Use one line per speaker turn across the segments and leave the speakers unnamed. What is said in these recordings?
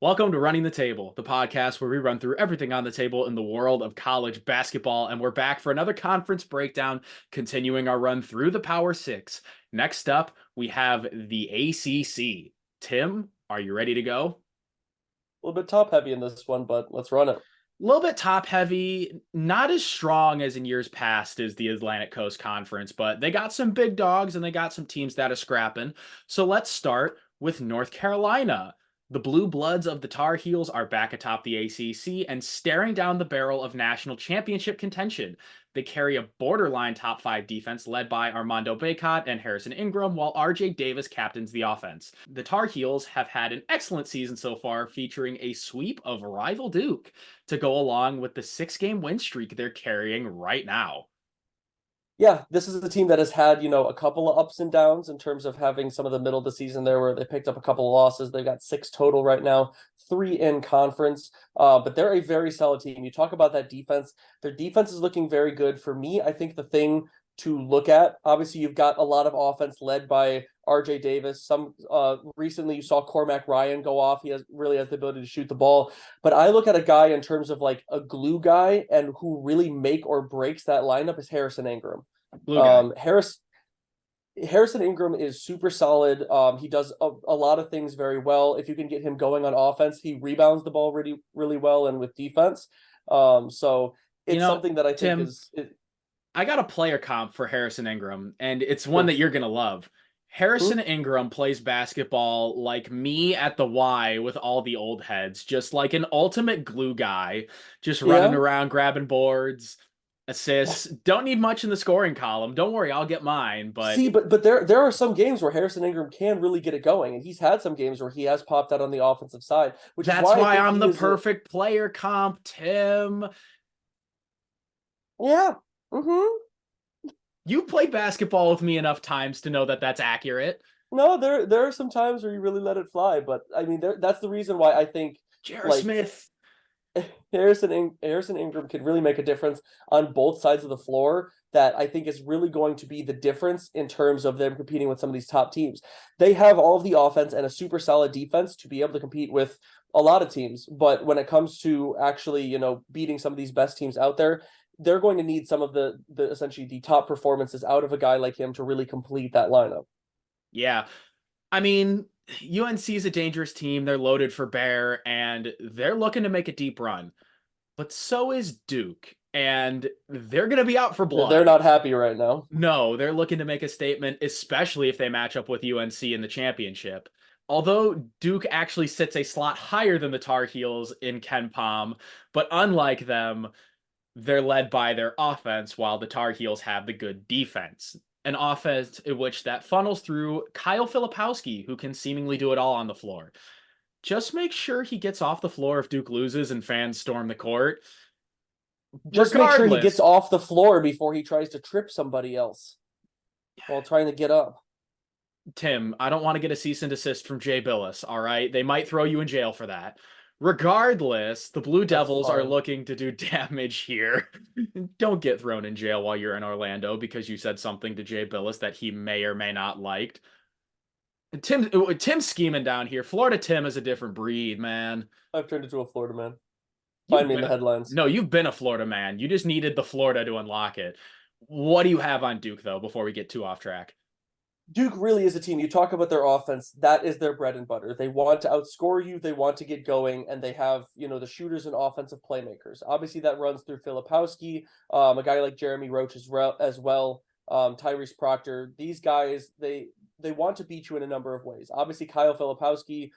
Welcome to Running the Table, the podcast where we run through everything on the table in the world of college basketball, and we're back for another conference breakdown, continuing our run through the Power Six. Next up, we have the ACC. Tim, are you ready to go?
A little bit top heavy in this one, but let's run it.
A little bit top heavy, not as strong as in years past as the Atlantic Coast Conference, but they got some big dogs and they got some teams that are scrapping. So let's start with North Carolina. The Blue Bloods of the Tar Heels are back atop the ACC and staring down the barrel of national championship contention. They carry a borderline top five defense led by Armando Bacot and Harrison Ingram, while RJ Davis captains the offense. The Tar Heels have had an excellent season so far, featuring a sweep of rival Duke to go along with the 6 game win streak they're carrying right now.
Yeah, this is a team that has had, a couple of ups and downs in terms of having some of the middle of the season there where they picked up a couple of losses. They've got 6 total right now, 3 in conference. But they're a very solid team. You talk about that defense. Their defense is looking very good. For me, I think the thing to look at, obviously, you've got a lot of offense led by RJ Davis. Some recently you saw Cormac Ryan go off. He really has the ability to shoot the ball. But I look at a guy in terms of like a glue guy and who really make or breaks that lineup is Harrison Ingram.
Blue guy.
Harrison Ingram is super solid. He does a lot of things very well. If you can get him going on offense, he rebounds the ball really, really well and with defense. So it's something that I think
Tim, I got a player comp for Harrison Ingram, and it's one that you're going to love. Harrison Ingram plays basketball like me at the Y with all the old heads, just like an ultimate glue guy, just running
Yeah.
around grabbing boards, assists. Don't need much in the scoring column. Don't worry, I'll get mine, but
See, but there are some games where Harrison Ingram can really get it going, and he's had some games where he has popped out on the offensive side, which is
that's
why I
why
think
I'm
he
the
is a
perfect player comp, Tim.
yeah. Mm-hmm.
You played basketball with me enough times to know that that's accurate.
No, there are some times where you really let it fly, but I mean that's the reason why I think
J.R.
like
Smith.
Harrison Ingram can really make a difference on both sides of the floor that I think is really going to be the difference in terms of them competing with some of these top teams. They have all of the offense and a super solid defense to be able to compete with a lot of teams, but when it comes to actually, beating some of these best teams out there, they're going to need some of the essentially the top performances out of a guy like him to really complete that lineup.
Yeah. I mean, UNC is a dangerous team. They're loaded for bear, and they're looking to make a deep run. But so is Duke, and they're going to be out for
They're
blood.
not happy right now.
No, they're looking to make a statement, especially if they match up with UNC in the championship. Although Duke actually sits a slot higher than the Tar Heels in Ken Palm, but unlike them, they're led by their offense while the Tar Heels have the good defense. An offense in which that funnels through Kyle Filipowski, who can seemingly do it all on the floor. Just make sure he gets off the floor if Duke loses and fans storm the court.
Just make sure he gets
Regardless,
off the floor before he tries to trip somebody else while trying to get up.
Tim, I don't want to get a cease and desist from Jay Billis, all right? They might throw you in jail for that. Regardless, the Blue
That's
Devils are
fine.
looking to do damage here. Don't get thrown in jail while you're in Orlando because you said something to Jay Billis that he may or may not liked. Tim's scheming down here. Florida Tim is a different breed, man.
I've turned into a Florida man. Find
You've
me in
been
the
a,
headlines.
no, you've been a Florida man. You just needed the Florida to unlock it. What do you have on Duke though before we get too off track?
Duke really is a team. You talk about their offense, that is their bread and butter. They want to outscore you, they want to get going, and they have, the shooters and offensive playmakers. Obviously, that runs through Filipowski, a guy like Jeremy Roach as well, Tyrese Proctor. These guys, they want to beat you in a number of ways. Obviously, Kyle Filipowski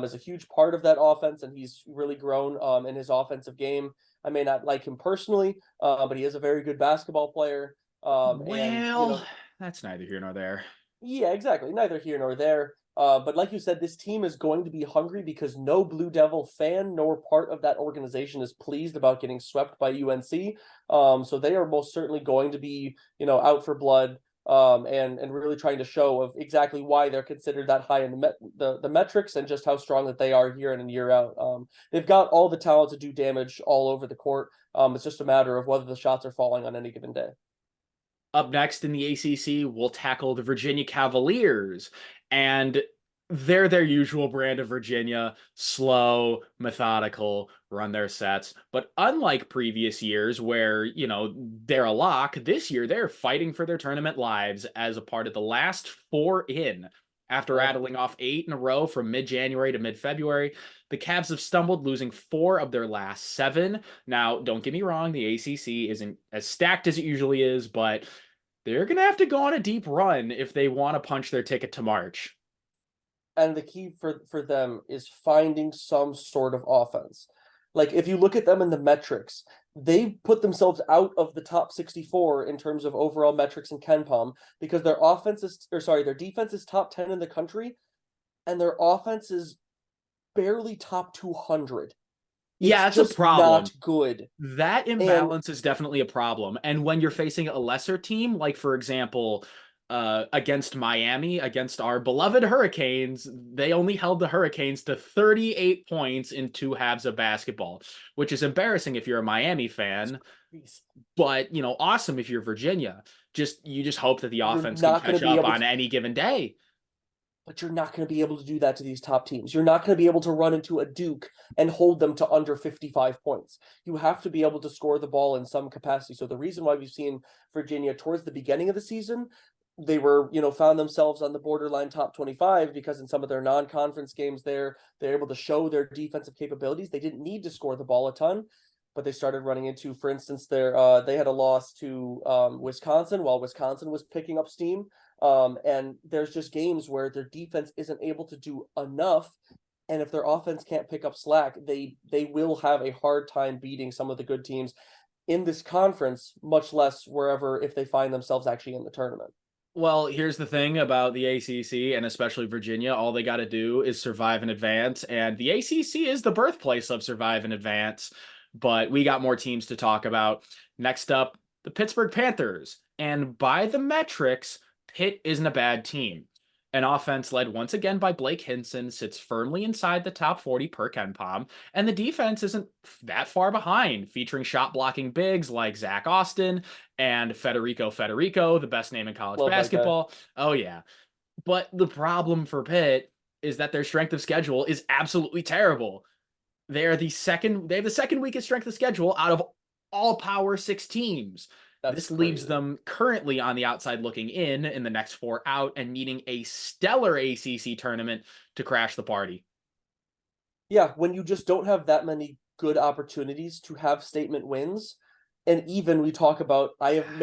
is a huge part of that offense, and he's really grown in his offensive game. I may not like him personally, but he is a very good basketball player. And
Well, that's neither here nor there.
yeah, exactly. Neither here nor there. But like you said, this team is going to be hungry because no Blue Devil fan nor part of that organization is pleased about getting swept by UNC. So they are most certainly going to be, out for blood. And really trying to show of exactly why they're considered that high in the metrics and just how strong that they are year in and year out. They've got all the talent to do damage all over the court. It's just a matter of whether the shots are falling on any given day.
Up next in the ACC, we'll tackle the Virginia Cavaliers. And they're their usual brand of Virginia, slow, methodical, run their sets. But unlike previous years where, they're a lock, this year they're fighting for their tournament lives as a part of the last four in. After
Yeah.
rattling off 8 in a row from mid-January to mid-February, the Cavs have stumbled, losing 4 of their last 7. Now, don't get me wrong, the ACC isn't as stacked as it usually is, but they're going to have to go on a deep run if they want to punch their ticket to March.
And the key for them is finding some sort of offense. Like if you look at them in the metrics, they put themselves out of the top 64 in terms of overall metrics in KenPom because their defense is top 10 in the country and their offense is barely top 200. It's
Yeah, it's a
just not
problem.
good.
That
And
imbalance is definitely a problem. And when you're facing a lesser team, like for example, against Miami, against our beloved Hurricanes, they only held the Hurricanes to 38 points in 2 halves of basketball, which is embarrassing if you're a Miami fan, but awesome if you're Virginia. You just hope that the
you're
offense can
not going to
catch
be
up
able
on
to
any given day.
but you're not going to be able to do that to these top teams. You're not going to be able to run into a Duke and hold them to under 55 points. You have to be able to score the ball in some capacity. So the reason why we've seen Virginia towards the beginning of the season, they were, found themselves on the borderline top 25 because in some of their non-conference games they're able to show their defensive capabilities. They didn't need to score the ball a ton, but they started running into, for instance, they had a loss to Wisconsin while Wisconsin was picking up steam. And there's just games where their defense isn't able to do enough. And if their offense can't pick up slack, they will have a hard time beating some of the good teams in this conference, much less wherever if they find themselves actually in the tournament.
Well, here's the thing about the ACC and especially Virginia. All they got to do is survive and advance. And the ACC is the birthplace of survive and advance. But we got more teams to talk about. Next up, the Pittsburgh Panthers. And by the metrics, Pitt isn't a bad team. An offense led once again by Blake Hinson sits firmly inside the top 40 per KenPom, and the defense isn't that far behind, featuring shot blocking bigs like Zach Austin and Federico, the best name in college
Love that guy.
basketball. Oh, yeah. But the problem for Pitt is that their strength of schedule is absolutely terrible. They have the second weakest strength of schedule out of all Power Six teams.
That's
This leaves
crazy.
them currently on the outside looking in the next four out and needing a stellar ACC tournament to crash the party.
Yeah, when you just don't have that many good opportunities to have statement wins, and even we talk about, I have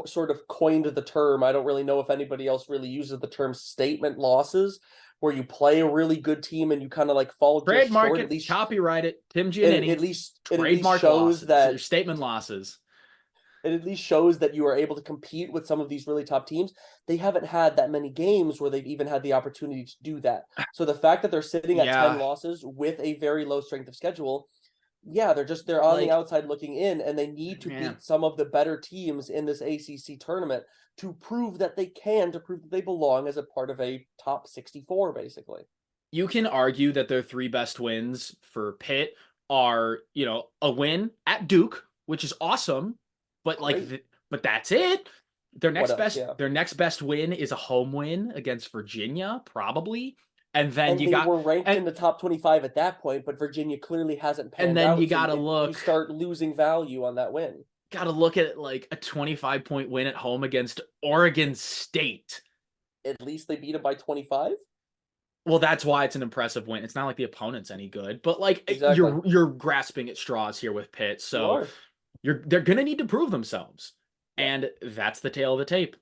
sort of coined the term. I don't really know if anybody else really uses the term statement losses, where you play a really good team and you kind of like fall just
Trademark
short. At
it,
least
copyright it, Tim
it
Giannini.
at least
Trademark
shows
losses or
that
statement losses.
it at least shows that you are able to compete with some of these really top teams. They haven't had that many games where they've even had the opportunity to do that. So the fact that they're sitting at 10
Yeah,
losses with a very low strength of schedule, yeah, they're on the
like,
outside looking in, and they need to
yeah.
beat some of the better teams in this ACC tournament to prove that to prove that they belong as a part of a top 64, basically.
You can argue that their three best wins for Pitt are, a win at Duke, which is awesome, but
Great.
but that's it. Their
What
next
else?
best
Yeah.
their next best win is a home win against Virginia, probably. And then
And
you
they
got
were ranked
and
in the top 25 at that point, but Virginia clearly hasn't
and
panned
then you
out. So
gotta
you
look
start losing value on that win.
gotta look at like a 25-point win at home against Oregon State.
At least they beat them by 25.
Well, that's why it's an impressive win. It's not like the opponent's any good, but like
Exactly.
you're grasping at straws here with Pitt.
You
So
are.
they're gonna need to prove themselves.
Yeah.
And that's the tail of the tape.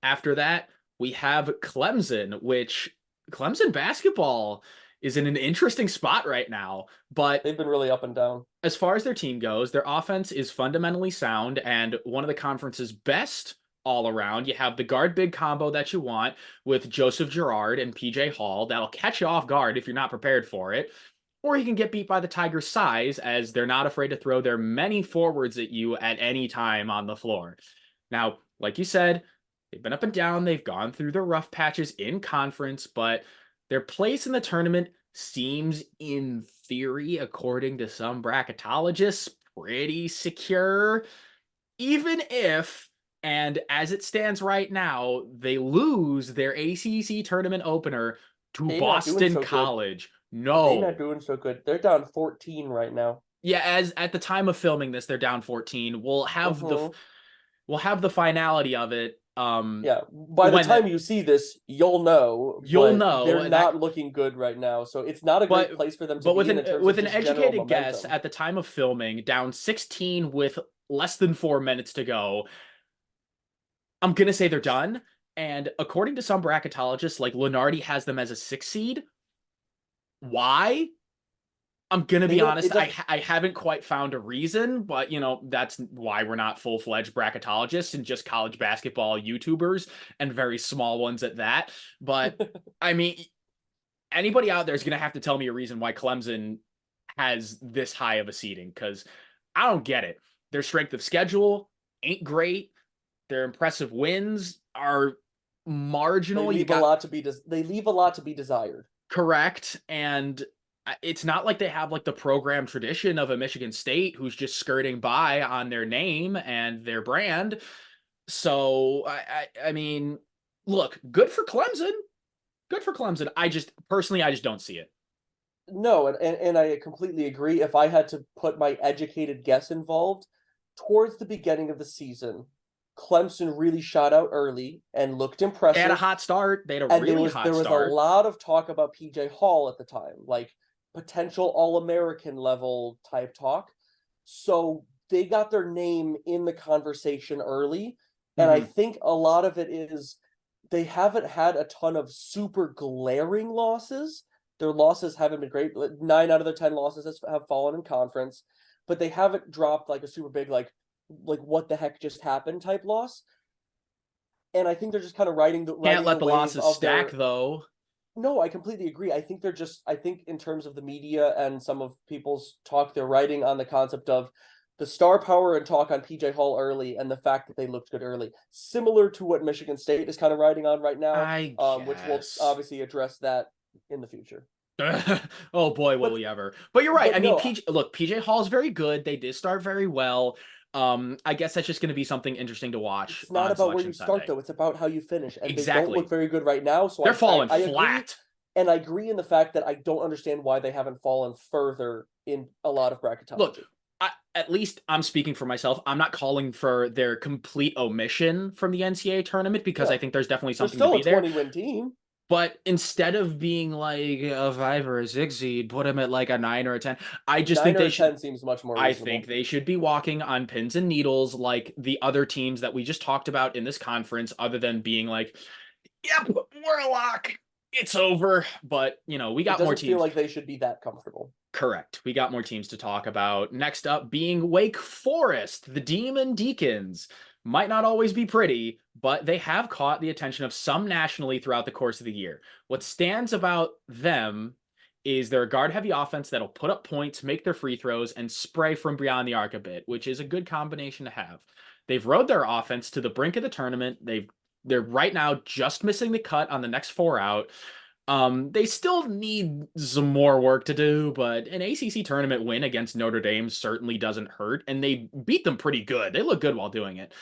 After that, we have Clemson, which Clemson basketball is in an interesting spot right now. But
They've been really up and down.
as far as their team goes, their offense is fundamentally sound and one of the conference's best all around. You have the guard big combo that you want with Joseph Girard and PJ Hall. That'll catch you off guard if you're not prepared for it. Or you can get beat by the Tigers' size, as they're not afraid to throw their many forwards at you at any time on the floor. Now, like you said, they've been up and down. They've gone through the rough patches in conference, but their place in the tournament seems, in theory, according to some bracketologists, pretty secure. Even if, and as it stands right now, they lose their ACC tournament opener to
They not doing
Boston
so good.
College.
They not
No.
doing so good. They're down 14 right now.
Yeah, as at the time of filming this, they're down 14.
Mm-hmm.
We'll have the finality of it
Yeah. By the
when
time you see this, you'll know,
you'll
but they're
know that
not looking good right now. So it's not a great
but
place for them to
but
be in terms of
with an
just general
educated guess
momentum.
at the time of filming, down 16 with less than 4 minutes to go, I'm gonna say they're done. And according to some bracketologists, like Lenardi has them as a 6 seed. Why? I'm gonna
They
be
don't,
honest.
it doesn't,
I haven't quite found a reason, but that's why we're not full fledged bracketologists and just college basketball YouTubers and very small ones at that. But I mean, anybody out there is gonna have to tell me a reason why Clemson has this high of a seeding because I don't get it. Their strength of schedule ain't great. Their impressive wins are
they
marginal. You
leave a
got
lot to be, they leave a lot to be desired.
correct. And it's not like they have like the program tradition of a Michigan State who's just skirting by on their name and their brand. So I mean, look, good for Clemson. Good for Clemson. I just don't see it.
No, and I completely agree. If I had to put my educated guess involved, towards the beginning of the season, Clemson really shot out early and looked
They had a
impressive.
hot start. They had a
And there
really
was
hot
there was a
start.
lot of talk about PJ Hall at the time, like potential All-American level type talk. So they got their name in the conversation early, and I
Mm-hmm.
think a lot of it is they haven't had a ton of super glaring losses. Their losses haven't been great. 9 out of their 10 losses have fallen in conference, but they haven't dropped like a super big like what the heck just happened type loss. And I think they're just kind of
Can't
riding
let
the
the
wave
losses
of
stack
their.
though.
No, I completely agree. I think in terms of the media and some of people's talk, they're writing on the concept of the star power and talk on PJ Hall early and the fact that they looked good early, similar to what Michigan State is kind of riding on right now,
I
which will
guess.
obviously address that in the future.
Oh boy, will
But
we ever. But you're right. I
but
mean,
no,
PJ Hall is very good. They did start very well. I guess that's just going to be something interesting to watch
it's not
on
about where
Selection
you start
Sunday.
though. It's about how you finish, and they don't look
Exactly.
very good right now. So
They're falling
I agree,
flat.
and I agree in the fact that I don't understand why they haven't fallen further in a lot of
Look,
bracketology.
at least I'm speaking for myself. I'm not calling for their complete omission from the NCAA tournament because I
Yeah,
think there's definitely
they're
something to
still a
be there.
20-win team.
But instead of being like a 5 or a 6 seed, put them at like a 9 or a 10. I just
Nine
think
or
they
a
should
10 seems much more
I think
reasonable.
they should be walking on pins and needles like the other teams that we just talked about in this conference, other than being like, yep, we're a lock. It's over. But, we
It
got more
doesn't feel
teams.
like they should be that comfortable.
Correct. We got more teams to talk about. Next up being Wake Forest, the Demon Deacons. Might not always be pretty, but they have caught the attention of some nationally throughout the course of the year. What stands about them is they're a guard heavy offense that'll put up points, make their free throws, and spray from beyond the arc a bit, which is a good combination to have. They've rode their offense to the brink of the tournament. They're right now just missing the cut on the next four out. They still need some more work to do, but an ACC tournament win against Notre Dame certainly doesn't hurt, and they beat them pretty good. They look good while doing it.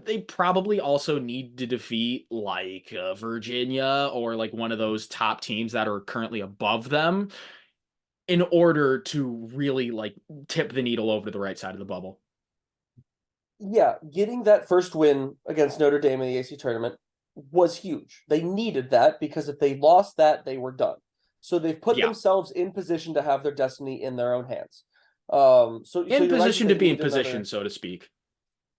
They probably also need to defeat like Virginia or like one of those top teams that are currently above them in order to really like tip the needle over to the right side of the bubble.
Yeah, getting that first win against Notre Dame in the AC tournament was huge. They needed that because if they lost that, they were done. So they've put
Yeah,
themselves in position to have their destiny in their own hands. So
in
you're right that
position to
they
be in
need
position,
another.
so to speak.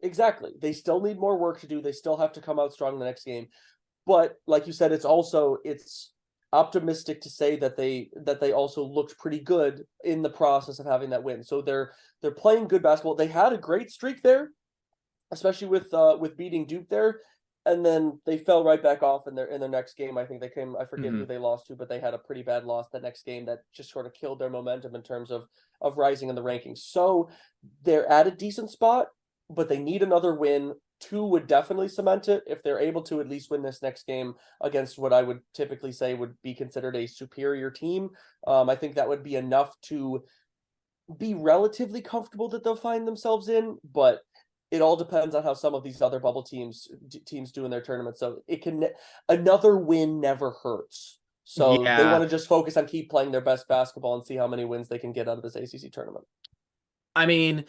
Exactly. They still need more work to do. They still have to come out strong in the next game. But like you said, it's optimistic to say that they also looked pretty good in the process of having that win. So they're playing good basketball. They had a great streak there, especially with beating Duke there, and then they fell right back off in their next game. I think they came. I forget who
Mhm.
they lost to, but they had a pretty bad loss the next game that just sort of killed their momentum in terms of rising in the rankings. So they're at a decent spot, but they need another win. Two would definitely cement it if they're able to at least win this next game against what I would typically say would be considered a superior team. I think that would be enough to be relatively comfortable that they'll find themselves in, but it all depends on how some of these other bubble teams do in their tournament. So it can another win never hurts. So they
Yeah.
want to just focus on keep playing their best basketball and see how many wins they can get out of this ACC tournament.
I mean,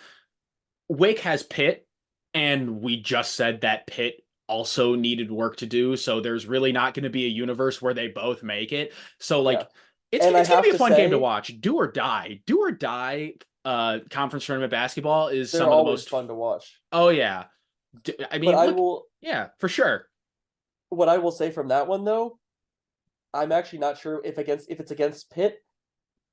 Wake has Pitt, and we just said that Pitt also needed work to do. So there's really not going to be a universe where they both make it. So
Yeah.
like
And I
it's gonna
have
be a
to
fun game to
say,
watch. Do or die. Do or die conference tournament basketball is
they're
some of the
always
most
fun to watch.
oh yeah. I
But
mean, look, yeah, for sure.
what I will say from that one though, I'm actually not sure if it's against Pitt.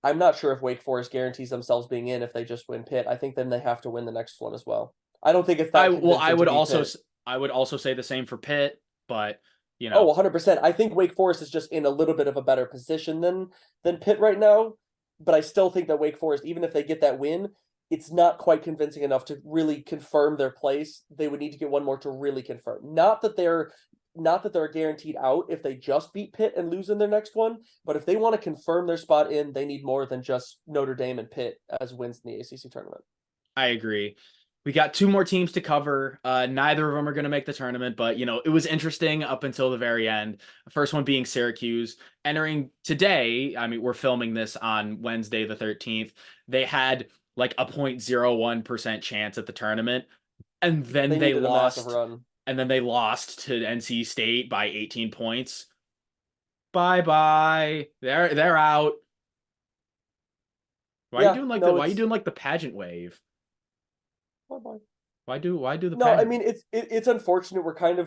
I'm not sure if Wake Forest guarantees themselves being in if they just win Pitt. I think then they have to win the next one as well. I don't think it's
I
that
well,
convincing to beat Pitt.
I would also say the same for Pitt, but you
Oh,
know,
100%. I think Wake Forest is just in a little bit of a better position than Pitt right now, but I still think that Wake Forest, even if they get that win, it's not quite convincing enough to really confirm their place. They would need to get one more to really confirm. Not that they're guaranteed out if they just beat Pitt and lose in their next one, but if they want to confirm their spot in, they need more than just Notre Dame and Pitt as wins in the ACC tournament.
I agree. We got two more teams to cover. Neither of them are going to make the tournament, but it was interesting up until the very end. The first one being Syracuse entering today. I mean, we're filming this on Wednesday the 13th. They had like a 0.01% chance at the tournament, and then
They
they
needed a massive
lost.
run.
And then they lost to NC State by 18 points. Bye bye. They're out.
Yeah, no,
Why are you
it's
doing like the pageant wave?
bye-bye.
Why do the
No, I
pageant?
mean it's unfortunate. We're kind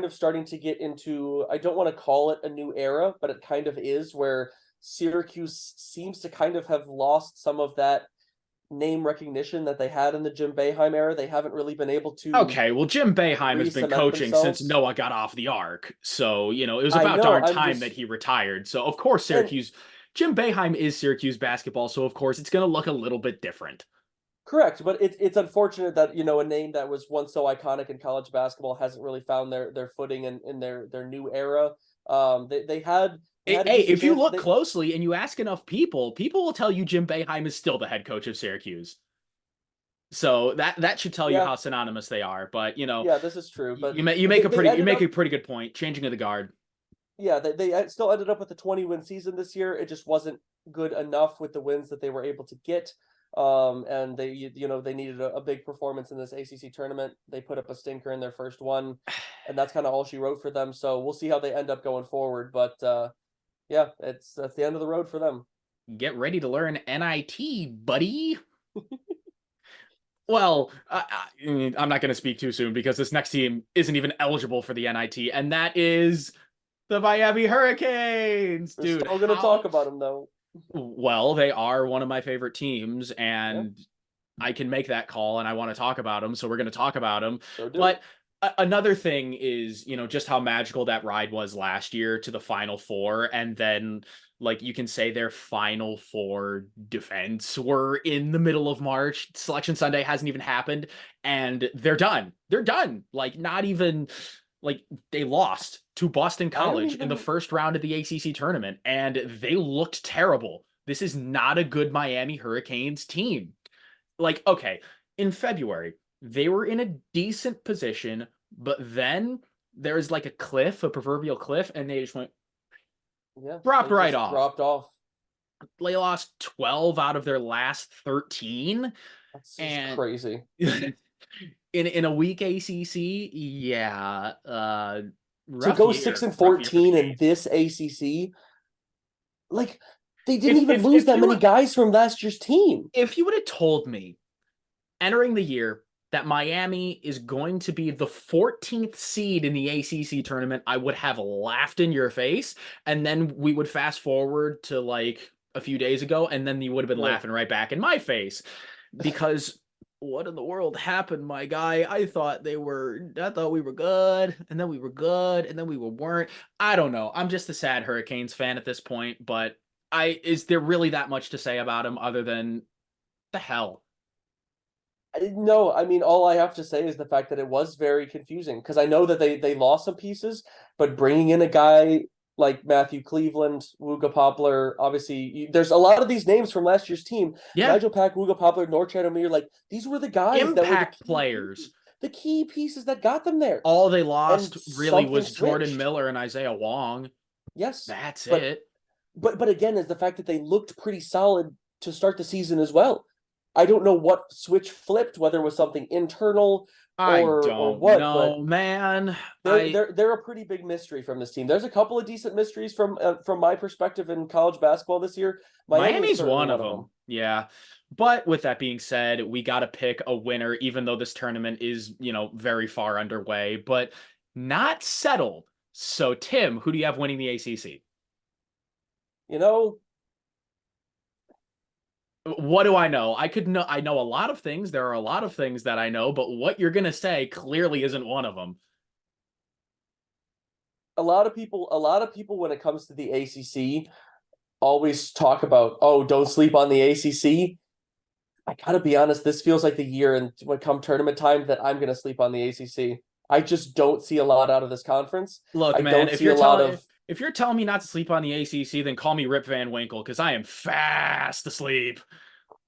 of starting to get into, I don't want to call it a new era, but it kind of is where Syracuse seems to kind of have lost some of that name recognition that they had in the Jim Boeheim era. They haven't really been able to
Okay, well, Jim Boeheim has been
re-cement
coaching since
themselves.
Noah got off the ark. So, it was
I
about
know,
darn
I'm
time that
just
he retired. So, of course,
and
Jim Boeheim is Syracuse basketball. So, of course, it's going to look a little bit different.
correct, but it's unfortunate that a name that was once so iconic in college basketball hasn't really found their footing in their new era. They had a
Hey,
decent
if you
chance.
look closely and you ask enough people, people will tell you Jim Boeheim is still the head coach of Syracuse. So that should tell you
Yeah,
how synonymous they are. But
yeah, this is true,
you
but
make
but they
you
ended
make a
up
pretty good point. Changing of the guard.
yeah, they still ended up with a 20-win season this year. It just wasn't good enough with the wins that they were able to get. And they needed a big performance in this ACC tournament. They put up a stinker in their first one, and that's kind of all she wrote for them. So we'll see how they end up going forward. But yeah, that's the end of the road for them.
Get ready to learn NIT, buddy. Well, I'm not going to speak too soon because this next team isn't even eligible for the NIT, and that is the Miami Hurricanes,
We're
dude.
still gonna talk about them though.
Well, they are one of my favorite teams,
Yeah,
and I can make that call, and I want to talk about them, so we're going to talk about them.
so do it.
But another thing is, just how magical that ride was last year to the Final Four, and then like you can say their Final Four defense were in the middle of March. Selection Sunday hasn't even happened, and they're done. They're done. Like not even like they lost to Boston
I don't
College in the
even.
first round of the ACC tournament, and they looked terrible. This is not a good Miami Hurricanes team. Like, okay, in February, they were in a decent position, but then there's like a cliff, a proverbial cliff, and they just went
Yeah,
dropped
they
right
just
off.
dropped off.
They lost 12 out of their last 13.
That's just
And
crazy.
in a weak ACC, yeah,
To go 6 and
rough year for the
14 in
Canes.
this ACC, like they didn't
If
even
if
lose
if
that
you
many
were
guys from last year's team.
if you would have told me entering the year that Miami is going to be the 14th seed in the ACC tournament, I would have laughed in your face. And then we would fast forward to like a few days ago, and then you would have been
Yeah.
laughing right back in my face. Because what in the world happened, my guy? I thought we were good, and then we were good, and then we weren't. I don't know. I'm just a sad Hurricanes fan at this point, but is there really that much to say about him other than the hell?
No, I mean, all I have to say is the fact that it was very confusing because I know that they lost some pieces, but bringing in a guy like Matthew Cleveland, Wooga Poplar, obviously, there's a lot of these names from last year's team.
Yeah,
Nigel Pack, Wooga Poplar, Norchad Amir, like these were the guys that were
impact players.
the key pieces that got them there,
All they
and
lost really
something
was Jordan
switched.
Miller and Isaiah Wong.
Yes,
That's
but
it.
but again, is the fact that they looked pretty solid to start the season as well. I don't know what switch flipped, whether it was something internal
I
or
don't
what, but
know, man.
they're they're a pretty big mystery from this team. There's a couple of decent mysteries from my perspective in college basketball this year. Miami is
Miami's
certainly
one of
one of
them.
them.
Yeah. But with that being said, we got to pick a winner, even though this tournament is, very far underway, but not settled. So, Tim, who do you have winning the ACC?
You know,
What do I know? I know a lot of things. There are a lot of things that I know, but what you're going to say clearly isn't one of them.
a lot of people when it comes to the ACC always talk about, oh, don't sleep on the ACC. I gotta be honest, this feels like the year and when come tournament time that I'm gonna sleep on the ACC. I just don't see a lot out of this conference.
Look,
I
man,
don't see a lot of.
if you're telling me not to sleep on the ACC, then call me Rip Van Winkle because I am fast asleep.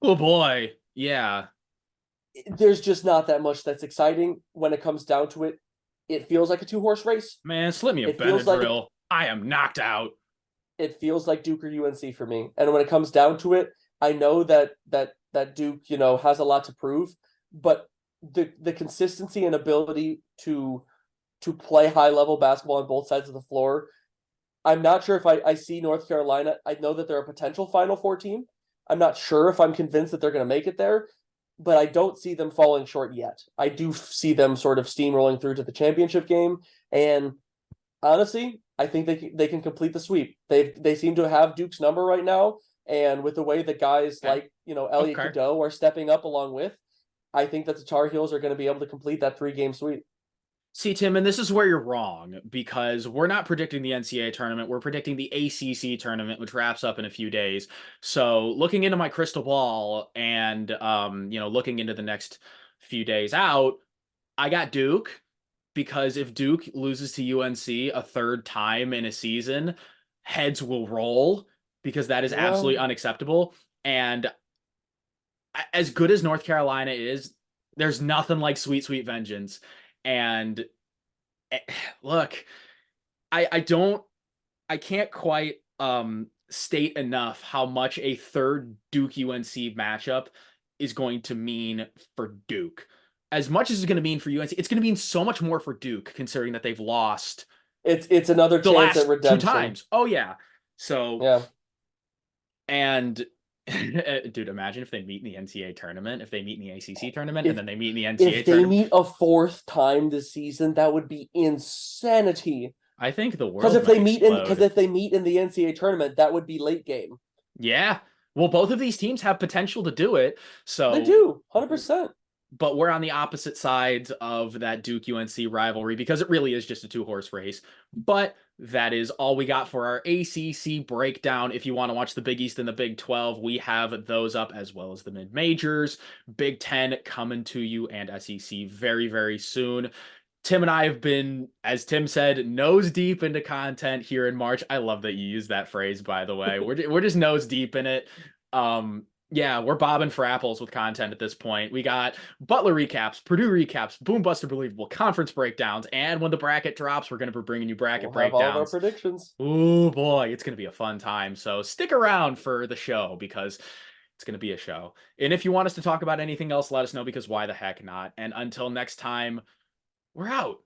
Oh boy. Yeah.
There's just not that much that's exciting when it comes down to it. It feels like a two-horse race.
Man, slip me a
It feels like
Benadryl. I am knocked out.
it feels like Duke or UNC for me. And when it comes down to it, I know that Duke, has a lot to prove, but the consistency and ability to play high level basketball on both sides of the floor. I'm not sure if I see North Carolina. I know that they're a potential Final Four team. I'm not sure if I'm convinced that they're going to make it there, but I don't see them falling short yet. I do see them sort of steamrolling through to the championship game, and honestly, I think they can complete the sweep. They seem to have Duke's number right now, and with the way that guys
Okay.
like Elliot
Okay.
Cadeau are stepping up along with, I think that the Tar Heels are going to be able to complete that 3-game sweep.
See, Tim, and this is where you're wrong because we're not predicting the NCAA tournament. We're predicting the ACC tournament, which wraps up in a few days. So, looking into my crystal ball and looking into the next few days out, I got Duke because if Duke loses to UNC a third time in a season, heads will roll because that is
Yeah,
absolutely unacceptable. And as good as North Carolina is, there's nothing like sweet, sweet vengeance. And eh, look, I don't I can't quite state enough how much a third Duke UNC matchup is going to mean for Duke. As much as it's going to mean for UNC, it's going to mean so much more for Duke considering that they've lost
it's another
the
chance at
last two
redemption.
times. Oh yeah. So
Yeah.
and dude, imagine if they meet in the NCAA tournament, if they meet in the ACC tournament, and
If
then they meet in the NCAA
if they
tournament.
meet a fourth time this season, that would be insanity.
I think the
Because
world
if
might
they meet in because
explode.
if they meet in the NCAA tournament, that would be late game.
Yeah. Well, both of these teams have potential to do it.
They
So,
do, 100%.
but we're on the opposite sides of that Duke UNC rivalry because it really is just a two-horse race. But that is all we got for our ACC breakdown. If you want to watch the Big East and the Big 12, we have those up as well as the mid-majors. Big 10 coming to you and SEC very, very soon. Tim and I have been, as Tim said, nose deep into content here in March. I love that you use that phrase, by the way. We're just nose deep in it. Yeah, we're bobbing for apples with content at this point. We got Butler recaps, Purdue recaps, Boom Buster Believable, conference breakdowns, and when the bracket drops, we're going to be bringing you bracket
We'll have all of our
breakdowns.
predictions.
Oh boy, it's going to be a fun time. So stick around for the show because it's going to be a show. And if you want us to talk about anything else, let us know because why the heck not? And until next time, we're out.